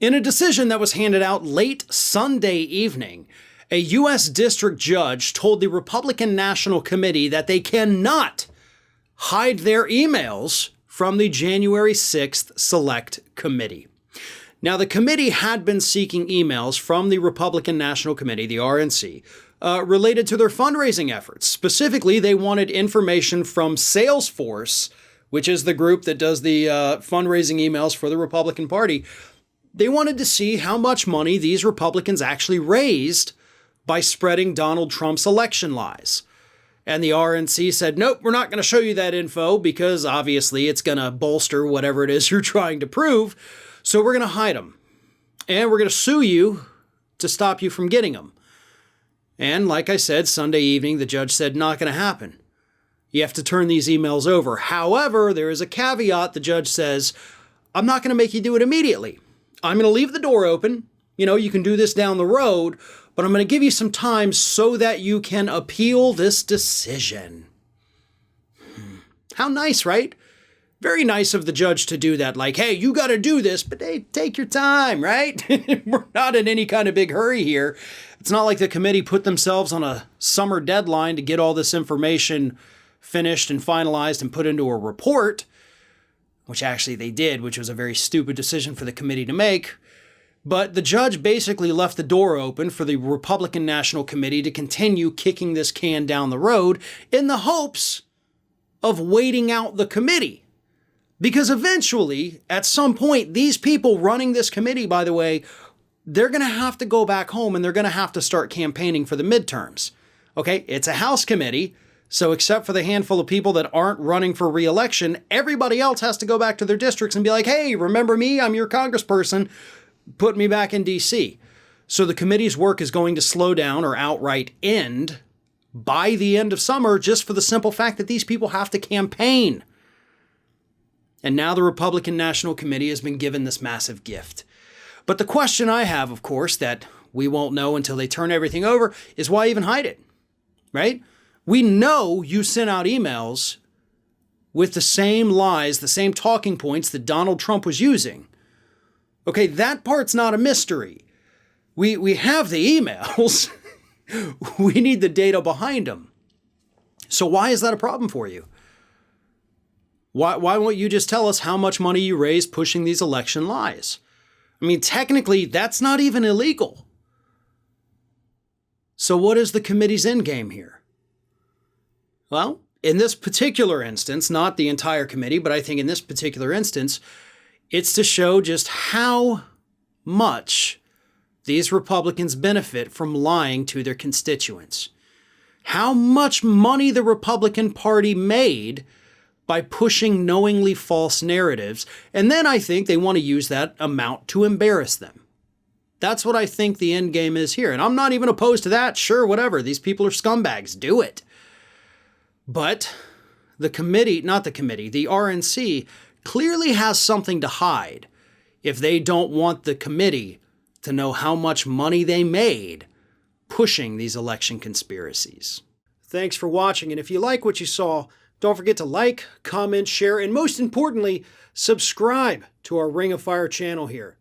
In a decision that was handed out late Sunday evening, a U.S. district judge told the Republican National Committee that they cannot hide their emails from the January 6th Select Committee. Now, the committee had been seeking emails from the Republican National Committee, the RNC, related to their fundraising efforts. Specifically, they wanted information from Salesforce, which is the group that does the fundraising emails for the Republican Party. They wanted to see how much money these Republicans actually raised by spreading Donald Trump's election lies. And the RNC said, nope, we're not going to show you that info because obviously it's going to bolster whatever it is you're trying to prove. So we're going to hide them. And we're going to sue you to stop you from getting them. And like I said, Sunday evening, the judge said, not going to happen. You have to turn these emails over. However, there is a caveat. The judge says, I'm not going to make you do it immediately. I'm going to leave the door open. You can do this down the road, but I'm going to give you some time so that you can appeal this decision. How nice, right? Very nice of the judge to do that. Like, hey, you got to do this, but hey, take your time, right? We're not in any kind of big hurry here. It's not like the committee put themselves on a summer deadline to get all this information finished and finalized and put into a report, which actually they did, which was a very stupid decision for the committee to make. But the judge basically left the door open for the Republican National Committee to continue kicking this can down the road in the hopes of waiting out the committee. Because eventually, at some point, these people running this committee, by the way, they're going to have to go back home and they're going to have to start campaigning for the midterms. Okay, it's a House committee. So except for the handful of people that aren't running for re-election, everybody else has to go back to their districts and be like, hey, remember me? I'm your congressperson. Put me back in D.C. So the committee's work is going to slow down or outright end by the end of summer just for the simple fact that these people have to campaign. And now the Republican National Committee has been given this massive gift. But the question I have, of course, that we won't know until they turn everything over is why even hide it, right? We know you sent out emails with the same lies, the same talking points that Donald Trump was using. Okay, that part's not a mystery. We have the emails. We need the data behind them. So why is that a problem for you? Why won't you just tell us how much money you raised pushing these election lies? I mean, technically, that's not even illegal. So what is the committee's end game here? Well, in this particular instance, not the entire committee, but I think in this particular instance, it's to show just how much these Republicans benefit from lying to their constituents. How much money the Republican Party made by pushing knowingly false narratives. And then I think they want to use that amount to embarrass them. That's what I think the end game is here. And I'm not even opposed to that. Sure, whatever. These people are scumbags. Do it. But the RNC clearly has something to hide if they don't want the committee to know how much money they made pushing these election conspiracies. Thanks for watching, and if you like what you saw, don't forget to like, comment, share, and most importantly, subscribe to our Ring of Fire channel here.